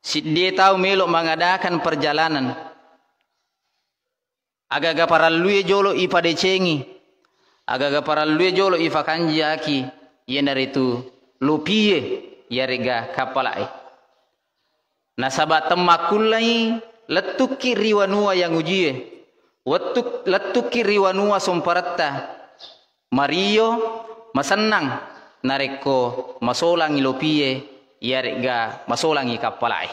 Dia tahu melok mengadakan perjalanan. Aga-aga para luye jolo ipa decengi. Aga-aga para luye jolo ifa kanji aki. Yenar itu lupiye yarega kapalai. Nasabat temakulai letuki riwanua yang ujie. Letuki riwanua somparatta. Mario masenang nareko masolangi lupiye yarega masolangi kapalai.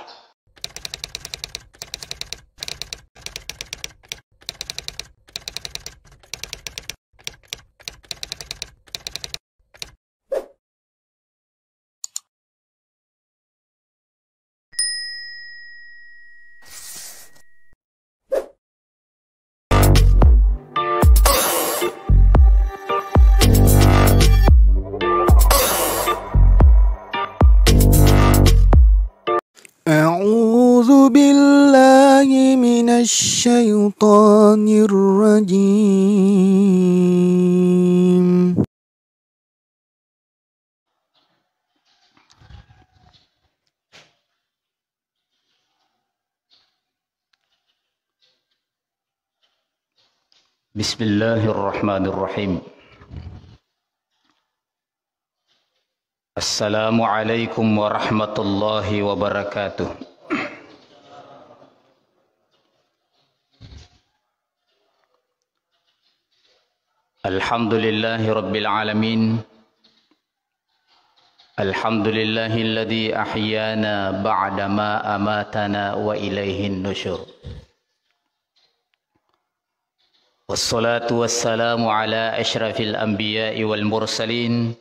أعوذ بالله من الشيطان الرجيم. بسم الله الرحمن الرحيم. السلام عليكم ورحمة الله وبركاته. الحمد لله رب العالمين. الحمد لله الذي أحيانا بعدما أماتنا وإليه النشور. والصلاة والسلام على أشرف الأنبياء والمرسلين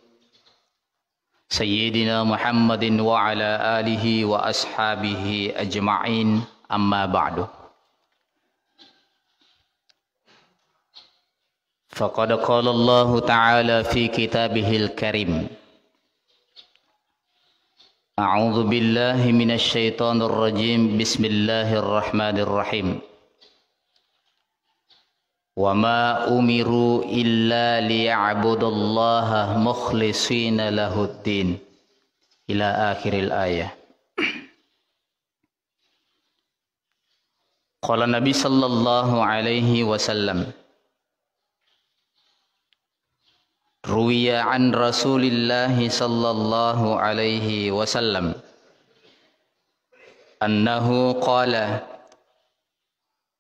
سيدنا محمد وعلى آله وأصحابه أجمعين. أما بعد، فقد قال الله تعالى في كتابه الكريم: أعوذ بالله من الشيطان الرجيم. بسم الله الرحمن الرحيم. وما أمروا إلا ليعبدوا الله مخلصين له الدين إلى آخر الآية. قال النبي صلى الله عليه وسلم: روي عن رسول الله صلى الله عليه وسلم أنه قال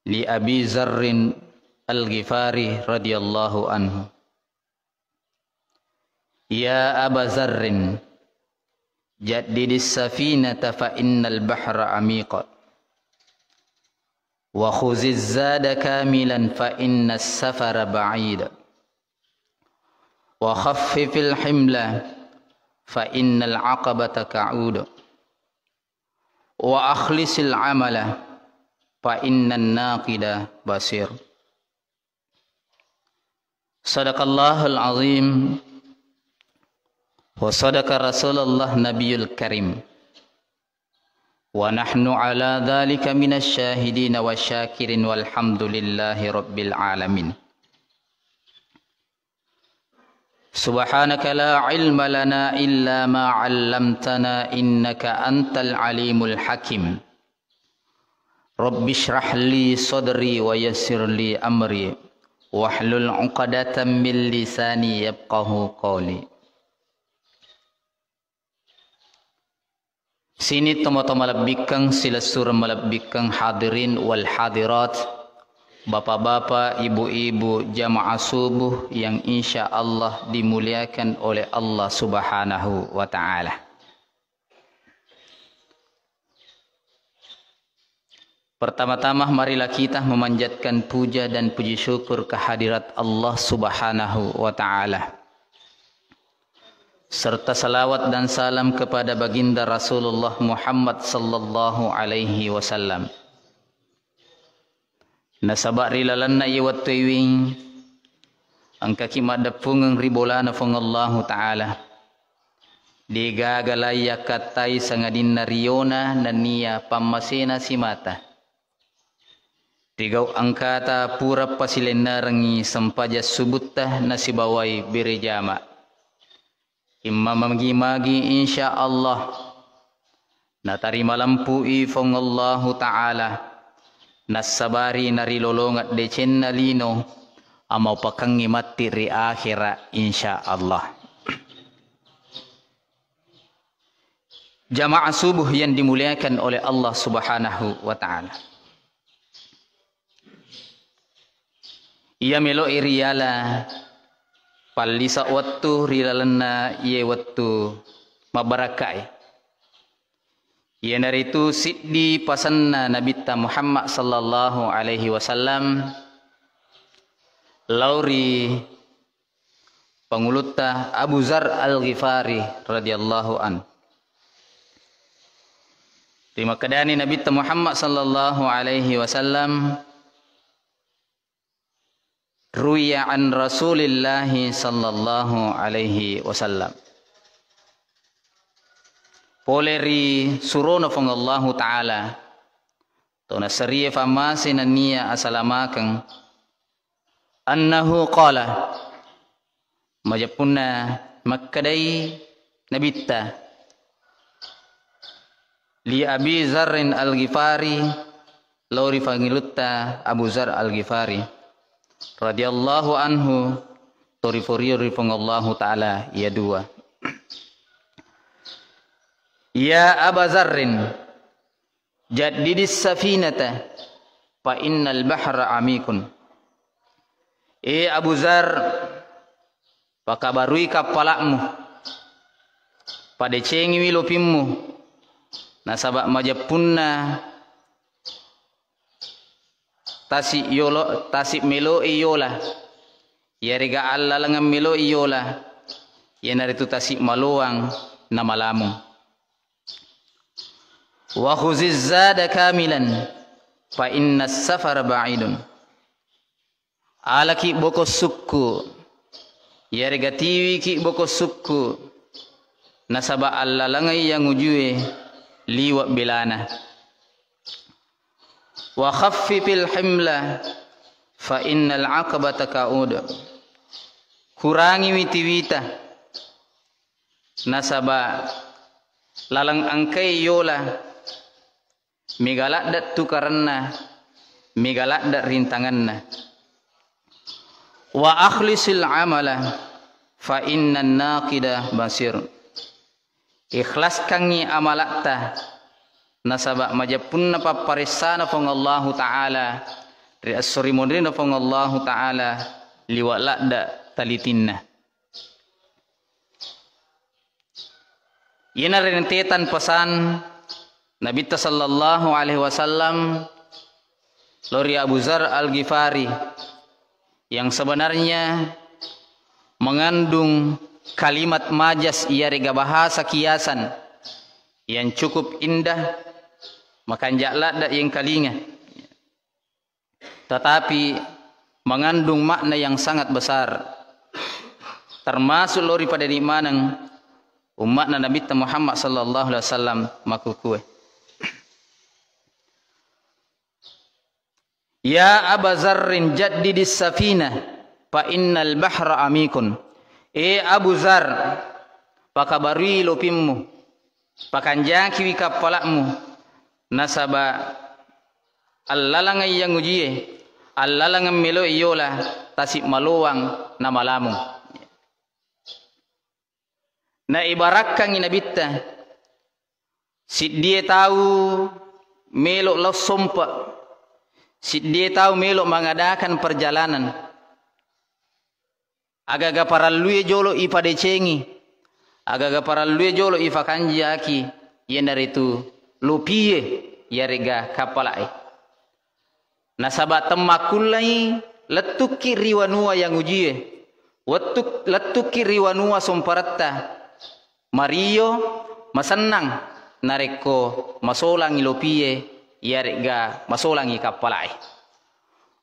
لأبي ذر الغفاري رضي الله عنه: يا أبا ذر جدد السفينة فإن البحر عميق، وخذ الزاد كاملا فإن السفر بعيد، وخفف الحمل فإن العقبة كعود، وأخلص العمل فإن الناقد بصير. صدق الله العظيم وصدق رسول الله نبي الكريم، ونحن على ذلك من الشاهدين والشاكرين والحمد لله رب العالمين. سبحانك لا علم لنا إلا ما علمتنا إنك أنت العليم الحكيم. رب اشرح لي صدري ويسر لي أمري wahlul 'uqdatam min lisani yafqahu qawli. Sini toma-toma labikang sila surah malabikang hadirin wal hadirat, bapak-bapak, ibu-ibu, jamaah subuh yang insya Allah dimuliakan oleh Allah Subhanahu wa ta'ala. Pertama-tama marilah kita memanjatkan puja dan puji syukur kehadirat Allah Subhanahu wa ta'ala, serta salawat dan salam kepada baginda Rasulullah Muhammad sallallahu alaihi wasallam. Nasabak rilalan na iwat tuwing ang kakimadapung ribolana fong Allah ta'ala. Digagalaya katay sa ngadin na riyona na niya pamasena si mata. Tigaw angkata pura pasilenarangi sampaja subutta na si baway birejama. Imma magi-magi insya Allah na tarima lampui fong Allahu Ta'ala nasabari narilolongat de cennalino amau pakangi mati ri akhira insyaallah. Jamaah subuh yang dimuliakan oleh Allah Subhanahu wa Ta'ala. Ia melo iriala palisa waktu rilalana ye waktu mabarakai. Ia dari itu siddi pasanna Nabi Muhammad sallallahu alaihi wasallam lauri penguluta Abu Zar Al-Ghifari radhiyallahu an. Terima kadani Nabi Muhammad sallallahu alaihi wasallam ruya an Rasulillah sallallahu alaihi wasallam. Poleri surono fong Allah Ta'ala to nasariye famasi nania asalamakan annahu qala majapunna makkadai nabitta li Abi Zarrin Al-Ghifari lauri fangilutta Abu Zar Al-Ghifari radhiyallahu anhu toriforiori fong Allah Ta'ala ya dua. Ya Aba Zarrin jaddidis safinata fa innal bahra amikun. Abu Zar pakabarui kapalakmu pada cengi wilopimmu nasabak majapunna tasik melo iyola ya rega alla langam melo iyola ya naritu tasik maluang namalamu. Wa khuziz zada kamilan fa inna safar ba'idun. Ala ki boko sukku yarga tiwi ki boko sukku nasaba alla langai yang ujue liwa bilana. Wa khaffifil himla fa innal aqabata ka'ud. Kurangi witiwita nasaba lalang angkai yola migalak dat tukaranna migalak dat rintanganna. Wa akhlisil amala fa innan naqida basir. Ikhlaskangi amalakta nasaba majapunna paparisana fong Allah Ta'ala ri asri modrina fong Allah Ta'ala liwalak da talitinna. Ina rentetan pesan Nabi sallallahu alaihi wasallam lori Abu Zar Al-Ghifari yang sebenarnya mengandung kalimat majas ia rega bahasa kiasan yang cukup indah makanjaklah dak yang kalinga, tetapi mengandung makna yang sangat besar, termasuk lori pada di manang umat Nabi Muhammad sallallahu alaihi wasallam makukue. Ya Aba Zarrin jaddidis safina fa innal bahra amikun. Abu Zar pakabarui lopimmu pakanjaki wi kapalakmu nasaba allalangai yang ujie allalangan melo iyola tasik maluang namalamu. Na ibarakkan inabitta sidie tahu melo lo sompa sidie tahu melo mengadakan perjalanan agaga para luye jolo ipade cengi agaga para luye jolo ifakanjaki yenar itu lupie yarega kapalai nasaba temakulai letuki riwanua yang ujie watuk letuki riwanua somparatta Mario masenang nareko masolangi lopie yarega masolangi kapalai.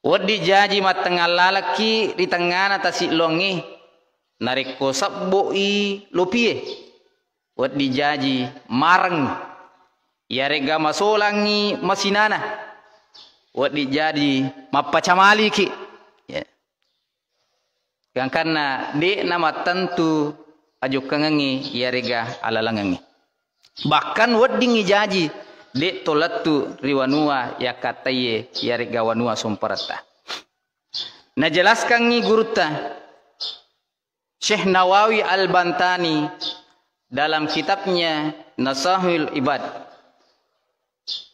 Wadi jaji matengah lalaki di tengah tasik longi nareko sabboi lopie. Wadi jaji marang yarega masolangi masinana. Wadi jadi mapacamali ki. Yang karena de nama tentu ajuk kengengi yarega alalangangi. Bahkan wedding ijaji de tolatu riwanua ya kataye ya regawanua somparata. Nah jelaskan ni guruta Syekh Nawawi Al-Bantani dalam kitabnya Nasahul Ibad.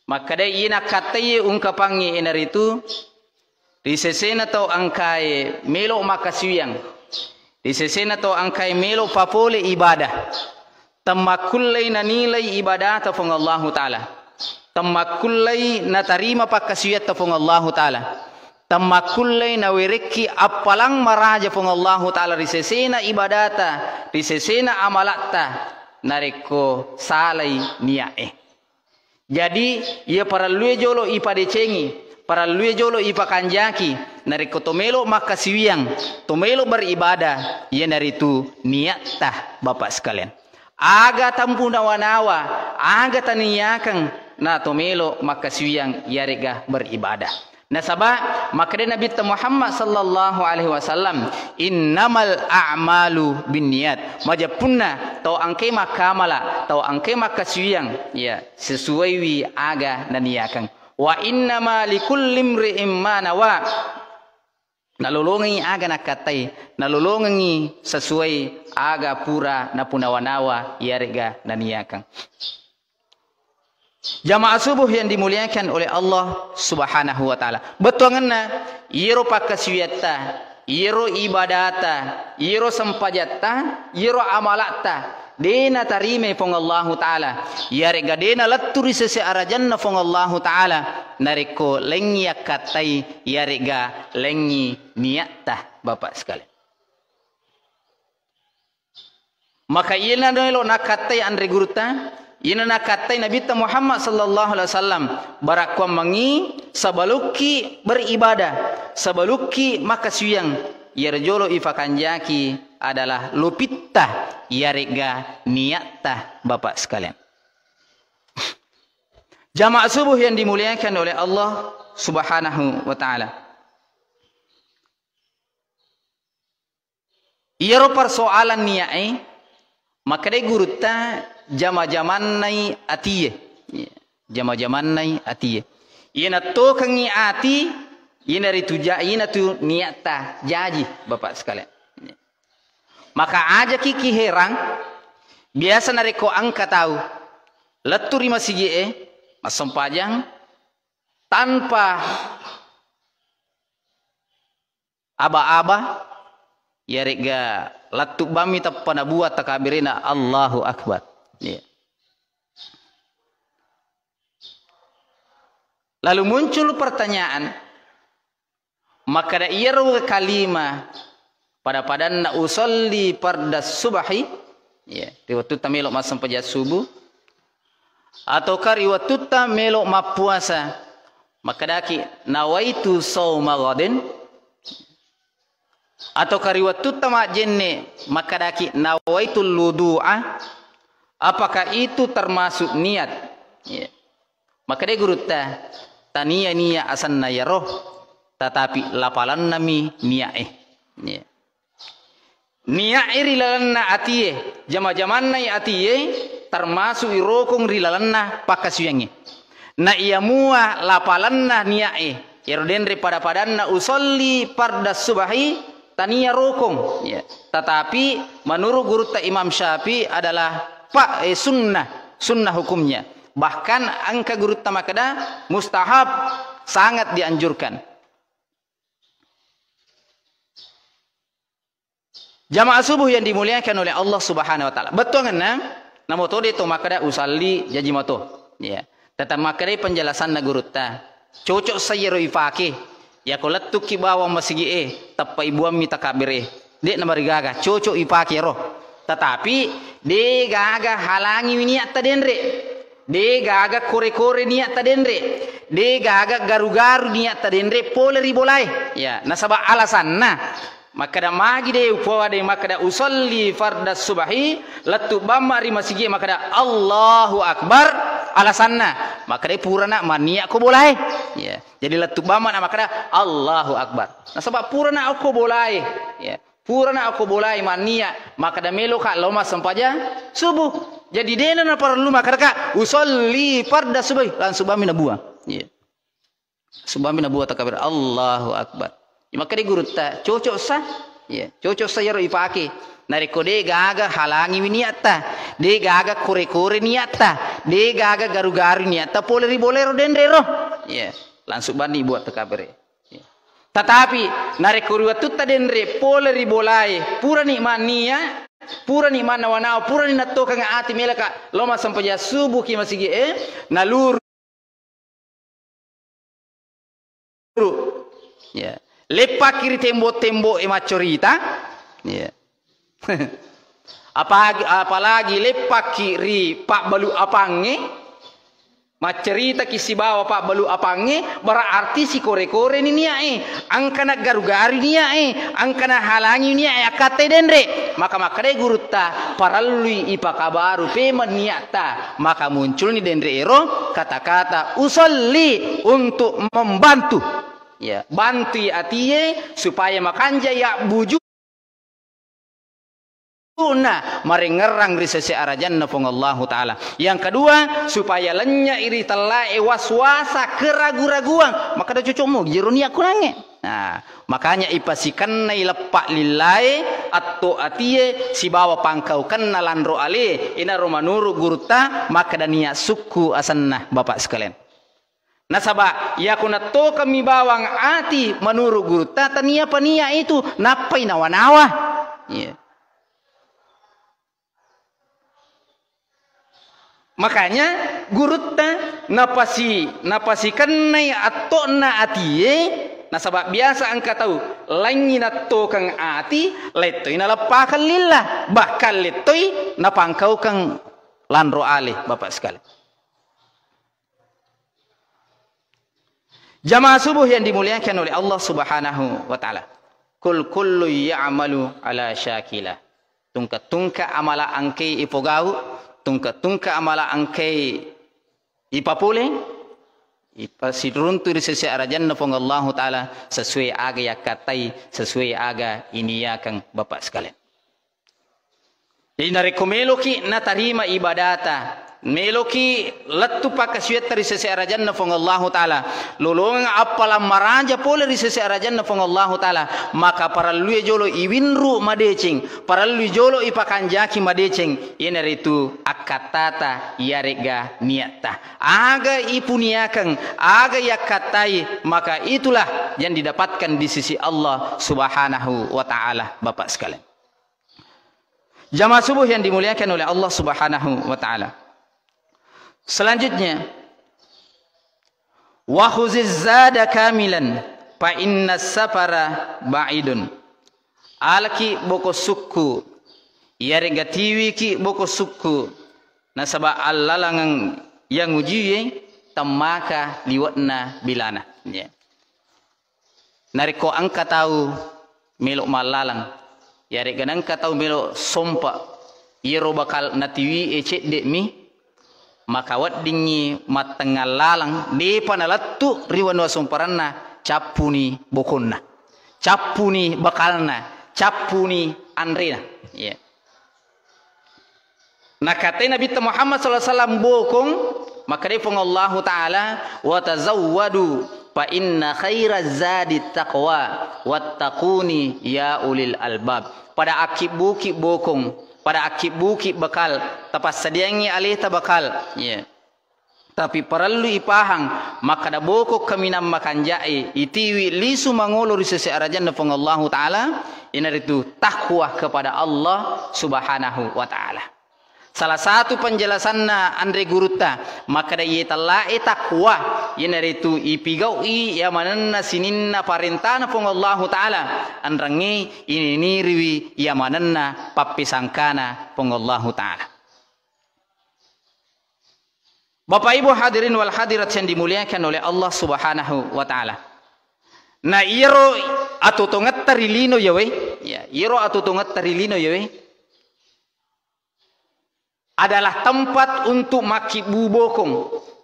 Maka dai ina kataye ungkapangi enar itu risesena tau angkai melo makasuyang. Risesena tau angkai melo papole ibadah. Tamakullai na nilai ibadah tafung Allah Ta'ala. Tamakullai na tarima pakasuyat tafung Allah Ta'ala. Tamakullai na wiriki apalang maraja fung Allah Ta'ala. Risesena ibadata, risesena amalata. Nareko salai niae. Jadi ia para luye jolo ipa decengi, para luye jolo ipa kanjaki. Nareko tomelo makasuyang, tomelo beribadah. Ia naritu niatah Bapak sekalian. Aga tampuna wanawa, aga taniyakan na tomelo makasuyang yarega beribadah. Nasaba maka Nabi Muhammad sallallahu alaihi wasallam innamal a'malu binniyat. Majapunna tau angke makamala, tau angke makasuyang ya sesuai wi aga naniyakan. Wa innama likulli imri'in ma nawa. Nalulungi aga nakatai, nalulungi sesuai aga pura na punawanawa yarega naniyakan. Jamaah subuh yang dimuliakan oleh Allah Subhanahu wa taala. Betuanganna yero pakasuyata, yero ibadata, yero sampajata, yero amalata. Dena tarime fong Allah taala. Yarega dena laturi sese arajanna fong Allah taala. Nareko lengi akatai yarega lengi niatta Bapak sekalian. Maka ina nelo nakatai andre guruta. Ina nakatai Nabi Muhammad sallallahu alaihi wasallam barakwa mangi sabaluki beribadah, sabaluki makasuyang yarjolo ifakanjaki adalah lupitta yarega niatta Bapak sekalian. Jamaah subuh yang dimuliakan oleh Allah Subhanahu wa taala. Iero persoalan niae maka de guruta jama-jaman nai atiye. Jama-jaman nai atiye. Ina to kangi ati, ina rituja, ina tu niata jaji Bapak sekalian. Maka aja kiki herang, biasa nareko angka tahu. Leturi masih masempajang tanpa aba-aba ya rega latu bami tapana buat takabirina Allahu Akbar. Ya. Lalu muncul pertanyaan, maka da iyaru kalima pada padanna usolli pardas subahi, ya, riwatu tamelo masam pajat subuh, atau kariwatu tamelo mapuasa, maka daki nawaitu sauma ghadin, atau kariwatu tama jenne, maka daki nawaitu ludu'a. Apakah itu termasuk niat? Ya. Maka dia guruta tania niya asanna ya roh, tetapi lapalan nami niya Ya. Niya rilalanna atiye, jama-jaman na atiye termasuk irokong rilalanna pakasuyangnya. Na iya mua lapalan na niya Yardenre pada padanna usolli pardas subahi tania rokong. Ya. Tetapi menurut guruta Imam Syafi'i adalah sunnah hukumnya. Bahkan angka guru tamakada mustahab, sangat dianjurkan. Jamaah subuh yang dimuliakan oleh Allah Subhanahu wa taala. Betul kan? Namo tode to makada usalli jaji mato. Ya. Tetapi makada penjelasan na guru ta. Cocok sayro ifake. Ya kolat tuki bawa masigi tappa ibuam mi takabire. Dek na marigaga cocok ifake roh. Tetapi de gaga halangi niat tadenre, de gaga kore-kore niat tadenre, de gaga garu-garu niat tadenre pole ribolai. Ya, nasaba alasan maka da magi de upawa de maka da usolli fardas subahi latu bamari masigi maka da Allahu Akbar alasanna maka de purana mania ko bolai. Ya, jadi latu bamana maka da Allahu Akbar. Nasaba purana ko bolai. Ya. Purana aku bolai mania maka da melo ka loma sampaja subuh. Jadi dena na perlu makaraka usolli farda subah langsung bami na buah. Ya. Subami na buah takbir Allahu akbar. Maka di guru ta cocok sah. Ya, cocok sah yaro ipake. Nariko de gaga halangi niata. De gaga kore-kore niata. De gaga garu-garu niata poleri bolero dendrero. Ya, langsung bani buat takbir. Ya. Tetapi nariko riwa tutta dendre poleri bolai pura nikmania pura ni mana wanao pura ni natoka nga ati melaka loma sampaya subuh ki masigi nalur ya lepak kiri tembok-tembok macorita ya apalagi lepak kiri pak balu apange macerita kisi bawa pak balu apange berarti si kore-kore ni nia angkana garu-garu nia angkana halangi nia akate dendre maka makare guruta paralui ipakabaru pema niata maka muncul ni dendre ero kata-kata usolli untuk membantu ya bantu atiye supaya makanja ya buju marengerang risese arajanna pong Allah Ta'ala. Yang kedua supaya lenya iri talae waswasa keragu-raguan maka ada cucukmu jirunia kurange. Nah, makanya ipasikan nai lepak lillahi atau atie si bawa pangkau kenna landro ale ina romanuru guruta maka dania suku asanna bapak sekalian. Nasaba ya kuna to kami bawang ati manuru guruta tania pania itu napai nawa-nawa. Yeah. Makanya gurutna napasikan nai atau na atie nasabab biasa angka tahu lain na to kang ati letoi na lepakan lillah bahkan letoi na pangkau kang landro ale bapak sekali. Jamaah subuh yang dimuliakan oleh Allah Subhanahu wa taala. Kullu ya'malu ala syakila. Tungka amala angke ipogau tungka amala angkai ipapule ipasidruntu di sisi arajanna pong Allah Ta'ala sesuai aga ya katai sesuai aga ini ya kang bapak sekalian. Jadi nareko meloki na tarima ibadata meloki lettu pakasuyat dari sisi arajanna pong Allah Ta'ala lulungang apalam maraja pole di sisi arajanna pong Allah Ta'ala maka para luye jolo iwinru madecing para luye jolo ipakanjaki madecing ina itu akatata yarega niata aga ipuniakan aga yakatai maka itulah yang didapatkan di sisi Allah Subhanahu wa Ta'ala bapak sekalian. Jamaah subuh yang dimuliakan oleh Allah Subhanahu wa Ta'ala. Selanjutnya wa khuziz zada kamilan fa inna safara ba'idun alki boko sukku yare gatiwi ki boko sukku nasaba allalangang yang ujiye tamaka liwatna bilana ya nariko angka tahu melok malalang yare ganang ka tahu melok sompa yero bakal natiwi ecek dek mi maka waddingi matengal lalang de panalattu riwan wasumparanna capuni bokonna capuni bakalna capuni andrina ya nakate Nabi Muhammad sallallahu alaihi wasallam bokong maka defong Allah Ta'ala wa tazawwadu fa inna khairaz zadi taqwa wattaquni ya ulil albab pada akibuki bokong pada akibuki bakal tapas sadiangi alih tabakal ya tapi perlu ipahang maka da boko kaminam makanjai itiwi lisu mangolo risese arajanna pong Allah Ta'ala ina itu takwa kepada Allah Subhanahu wa Ta'ala. Salah satu penjelasanna andre guruta maka da yetalae takwa ina itu ipigau i ya mananna sininna parentana pong Allah Ta'ala andrangi ini riwi ya mananna papisangkana pong Allah Ta'ala. Bapak Ibu hadirin wal hadirat yang dimuliakan oleh Allah Subhanahu wa Ta'ala. Na iro atutungat tarilino yawe ya iro atutungat tarilino yawe adalah tempat untuk makibu bokong,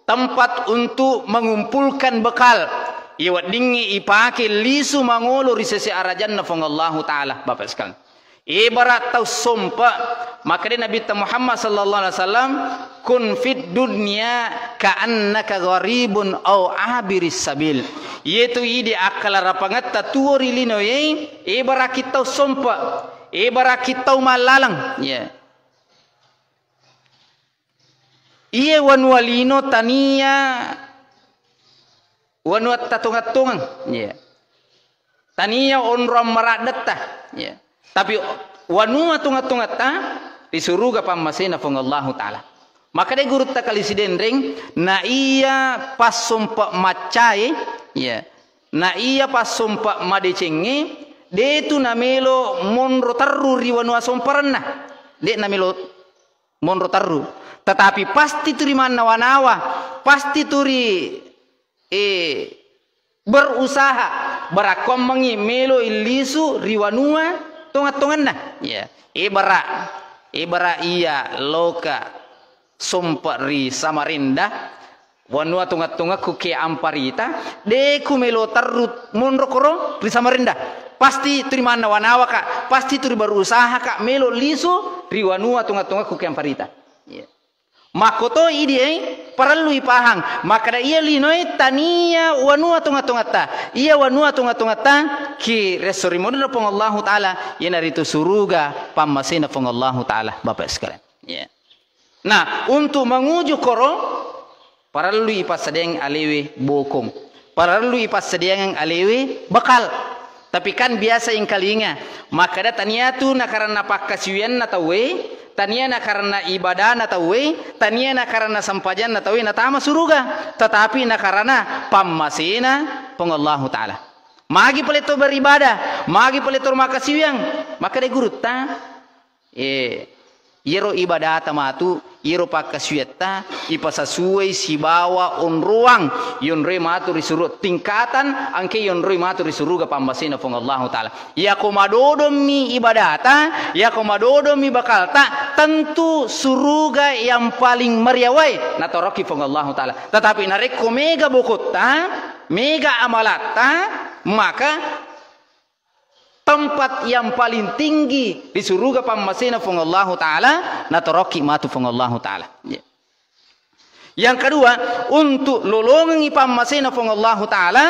tempat untuk mengumpulkan bekal. Iwat dingi ipake lisu mangolo risese arajanna pong Allah Ta'ala bapak sekalian. Ibarat tau sompa maka dia Nabi Muhammad sallallahu alaihi wasallam kun fid dunya ka'annaka gharibun aw abiris sabil, yaitu ide akal rapangat tatuori lino ye ibara kita sompa ibara kita malalang ya iye wanwalino tania wanwat tatungatungan ya tania onrom maradata ya tapi wanua tungat-tungata disuruh ke pamasena fong Allah Ta'ala. Maka dia guru tak kali sidendring na iya pas sumpa macai ya na iya pas sumpa madecenge de tu namelo monro tarru riwanua somparna de namelo monro tarru tetapi pasti turi manawa pasti turi berusaha barakomangi melo ilisu riwanua tungat-tunganna ya ibara iya loka sompari Samarinda wanua tunga-tunga kuke amparita de kumelo tarut monrokoro di Samarinda pasti terima wanawa kak pasti turi berusaha kak melo liso riwanua tunga-tunga kuke amparita yeah. Makoto ide perlu ipahang maka iya linoi tania wanua tunga-tunga ta iya wanua tunga-tunga ta ki resorimono pong Allah Ta'ala yenaritu suruga pamasina pong Allah Ta'ala Bapak sekalian yeah. Nah, untuk menguju koro, perlu ipasadeng alewe bokong, perlu ipasadeng alewe bakal. Tapi kan biasa yang kalinga, maka da tania tu na karena pakasian na tawe, tania na karena ibadah na tawe, tania na karena sampajan na tawe na tama suruga, tetapi na karena pamasina pong Allah Ta'ala. Magi paleto beribadah, magi paleto makasian, maka de guru ta, yero ibadah tamatu yero pakasuyata ipasasuai sibawa on ruang yon re matu disuruh tingkatan angke yon re matu disuruh ga pambasina pong Allah Ta'ala ya komadodo mi ibadata ya komadodo mi bakalta tentu suruga yang paling meriawai natoroki pong Allah Ta'ala tetapi nareko mega bokota mega amalata maka tempat yang paling tinggi di surga pamasena fong Allah Ta'ala natoroki matu fong Allah Ta'ala yeah. Yang kedua untuk lolongan pamasena fong Allah Ta'ala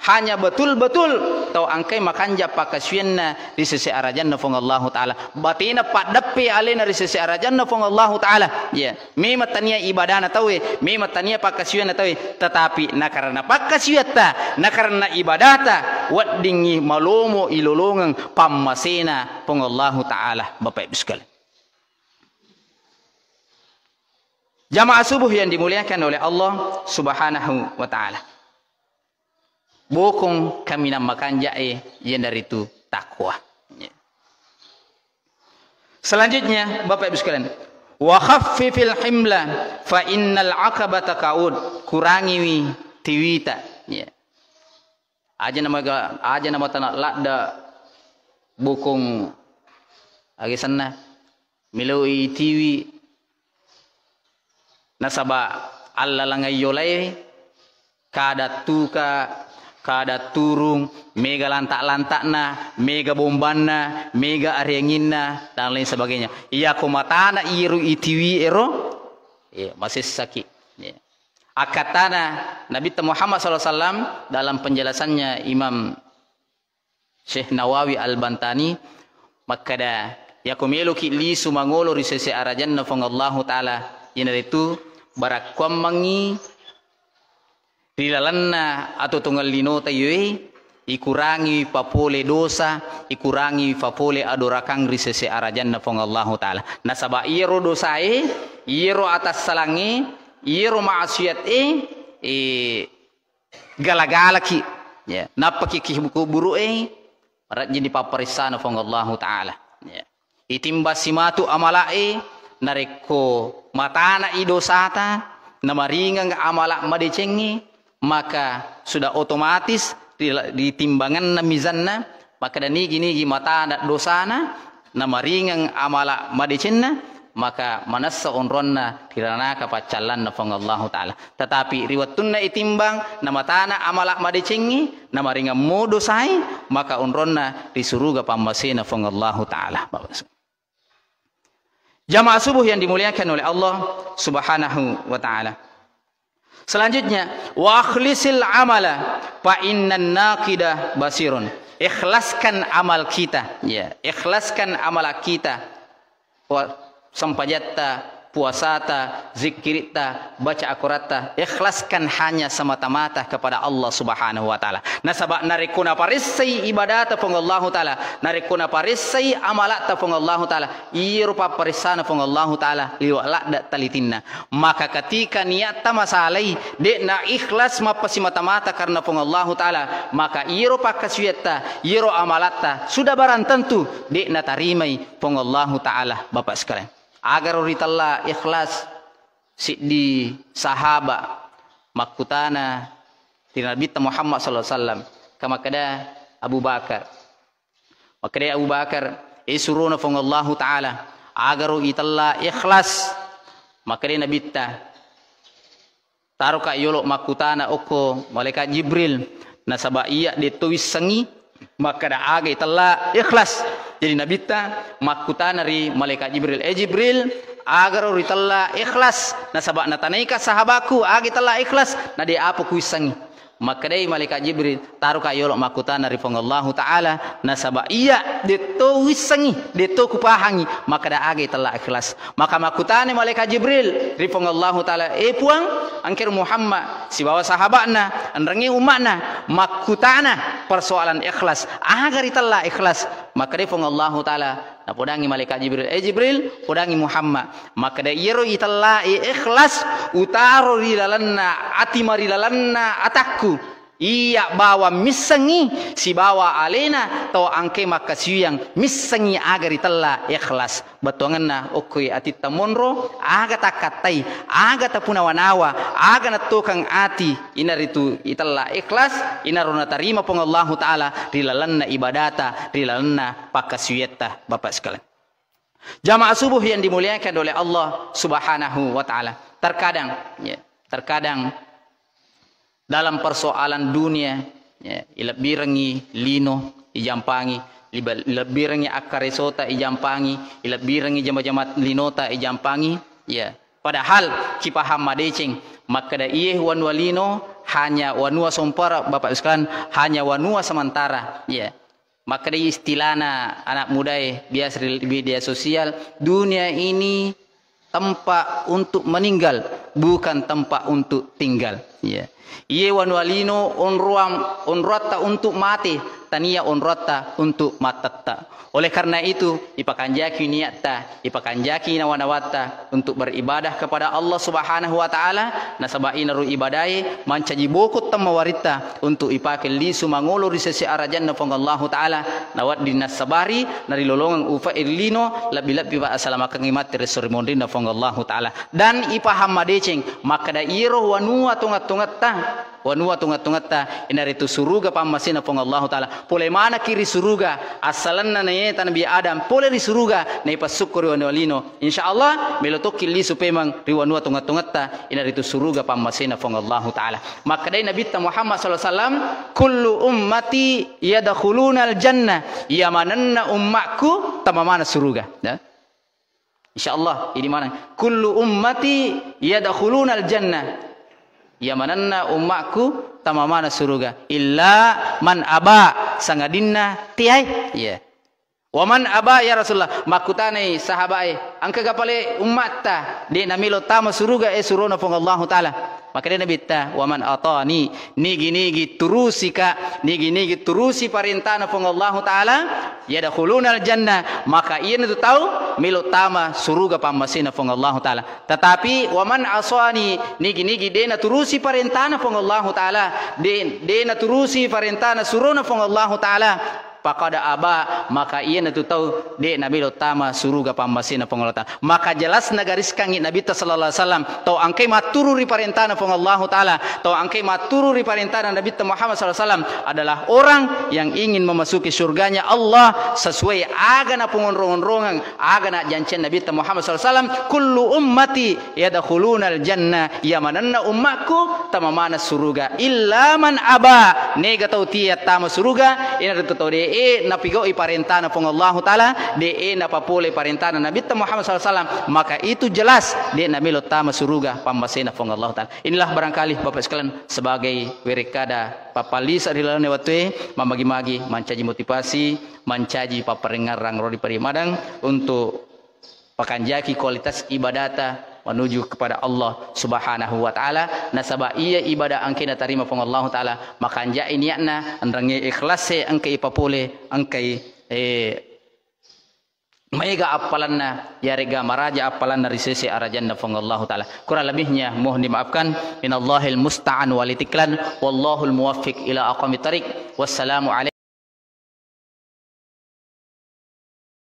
hanya betul-betul tau angkai makanja pakasyenna di sisi arajanna fong Allah Ta'ala batina padappe alena di sisi arajanna fong Allah Ta'ala ya memang tania ibadana tawe memang tania pakasyenna tawe tetapi na karena pakasyeta na karena ibadata wadingi malomo ilolongan pamasena fong Allah Ta'ala Bapak Ibu sekalian jamaah subuh yang dimuliakan oleh Allah Subhanahu wa Ta'ala. Bokong kami namakan jae yang dari itu takwa. Selanjutnya Bapak Ibu sekalian, wa khaffifil himla fa innal aqabata qaud, kurangi tiwita ya. Aja nama tanah lakda bokong agi sana miloi tiwi nasaba alla langai yolai kada tuka kada turung mega lantak-lantakna mega bombanna mega arenginna dan lain sebagainya iya komatana iru itiwi ero ya masih sakit ya. Akatana Nabi Muhammad SAW dalam penjelasannya Imam Syekh Nawawi Al-Bantani makada ya komelo ki li sumangolo risese arajanna fong Allah Ta'ala ina itu barakwam mangi rilalanna atau tunggal lino tayoy ikurangi papole dosa ikurangi papole adorakang risese arajanna fong Allah Ta'ala nasaba iro dosae iro atas salangi iro maasiat galaki ya napaki kiburu parat jadi paparisana fong Allah Ta'ala ya itimbas simatu amalae nareko matana idosata namaringang amala madecengi maka sudah otomatis di timbangan mizanna maka dan nigi mata dosana namaringang amala madecenna maka manassa onronna kirana kapacalan fong Allah Ta'ala tetapi riwatunna itimbang namatana amala madecengi namaringang modosai maka onronna disuruga pamasena fong Allah Ta'ala Jamaah subuh yang dimuliakan oleh Allah Subhanahu wa taala. Selanjutnya, wa akhlisil amala fa innan naqida basirun. Ikhlaskan amal kita, ya, ikhlaskan amal kita. Sampajatta, puasata, zikirita, baca akurata, ikhlaskan hanya semata-mata kepada Allah Subhanahu wa taala. Nasabak narikuna parisai ibadat pun Allah taala, narikuna parisai amalat pun Allah taala, irupa parisana pun Allah taala liwala dak talitinna. Maka ketika niat masalai dek na ikhlas mapasi mata-mata karena pun Allah taala, maka irupa kasuyata, iru amalata sudah barang tentu dek na tarimai pun Allah taala. Bapak sekalian, agar uritalla ikhlas di sahabat makutana di Nabi Muhammad sallallahu alaihi wasallam kama kada Abu Bakar makada Abu Bakar isuruna fong Allah taala agar italla ikhlas makada Nabi ta taruka yolo makutana oko malaikat Jibril nasaba iya dituis sengi makada aga italla ikhlas. Jadi Nabi ta makutana ri malaikat Jibril Jibril agar uritalla ikhlas nasabak natanaika sahabaku agi talla ikhlas na dia apa kuisangi maka dai malaikat Jibril taruh kayolok makutana ri Allah taala nasabak iya deto wisangi deto kupahangi maka da agi talla ikhlas maka makutana malaikat Jibril ri Allah taala puang angker Muhammad si bawa sahabatna andrangi umatna makutana persoalan ikhlas agar italla ikhlas maka dai Allah taala na podangi malaikat Jibril Jibril podangi Muhammad maka da yero italla ikhlas utaro di dalanna ati mari dalanna atakku iya bawa misangi si bawa alena to angke makasiyang misangi agar italla ikhlas batonganna okoi ati tamonro aga takatai aga tapuna wanawa aga natukang ati inaritu italla ikhlas inaruna tarima pong Allah taala rilalanna ibadata rilalanna pakasiyata. Bapak sekalian, jamaah subuh yang dimuliakan oleh Allah Subhanahu wa taala, terkadang dalam persoalan dunia ilabirangi lino ijampangi ilabirangi akaresota ijampangi ilabirangi jama-jama linota ijampangi ya padahal kipaham madecing maka da iye wanua lino hanya wanua sompara Bapak sekalian hanya wanua sementara ya maka da istilahna anak muda biasa di media sosial dunia ini tempat untuk meninggal bukan tempat untuk tinggal ya. Iye wanwalino onrota untuk mati tania onrota untuk matatta. Oleh karena itu ipakanjaki niatta ipakanjaki nawanawata untuk beribadah kepada Allah Subhanahu wa taala nasabaina ru ibadai mancaji bokut tamawarita untuk ipakel lisu mangolo di sisi arajanna fong Allah taala nawat dinasabari nari lolongang ufa irlino labi-labi ba asalamaka ngimati resorimondina fong Allah taala dan ipaham madeceng maka da iro wanua tungat-tungatta inaritu suruga pamasina fong Allah taala pole mana kiri suruga asalanna na Nabi Adam pole di suruga na ipasukuri wanwalino insyaallah melotoki li supemang riwanua tungat-tungatta inaritu suruga pamasina fong Allah taala maka dai Nabi Muhammad sallallahu alaihi wasallam kullu ummati yadkhulunal jannah yamananna ummaku tamamana suruga ya insyaallah ini mana kullu ummati yadkhulunal jannah yamananna ummaku tamamana suruga illa man aba sangadinna tiai ya waman aba ya Rasulullah makutane sahabai angka gapale ummata de namilo tama suruga suruna fong Allah taala maka dia Nabi ta waman atani nigi turusi parintana fong Allah taala yadkhulunal jannah maka ieu tu tahu milo tama suruga pamasina fong Allah taala tetapi waman asani nigi dena turusi parintana fong Allah taala dena turusi parintana suruna fong Allah taala pakada aba maka ia natu tahu de nabi utama suruga pamasina pengolata maka jelas nagaris kangi Nabi sallallahu alaihi wasallam tau angkai maturu ri parentana pong Allah taala tau angkai maturu ri parentana Nabi Muhammad sallallahu alaihi wasallam adalah orang yang ingin memasuki surganya Allah sesuai agana pengonrongan agana jancen Nabi Muhammad sallallahu alaihi wasallam kullu ummati yadkhulunal jannah yamananna ummaku tamamana suruga illa man aba nega tau tiya tama suruga ina tau de de napigo iparentana pong Allah taala, de napapule parentana Nabi Muhammad SAW, maka itu jelas de namilo tama suruga pambasena pong Allah taala. Inilah barangkali Bapak sekalian sebagai wirikada papalisa di dalam waktu mamagi-magi mancaji motivasi, mancaji paparengarang rodi parimadang untuk pakanjaki kualitas ibadata menuju kepada Allah Subhanahu wa taala. Nasaba iya ibadah angke na tarima pong Allah taala, makanja niatna andrange ikhlase angke ipapule angke mega apalanna ya rega maraja apalanna risese arajanna pong Allah taala. Kurang lebihnya mohon dimaafkan. Minallahil musta'an walitiklan wallahul muwaffiq ila aqwamit thariq. Wassalamu alaikum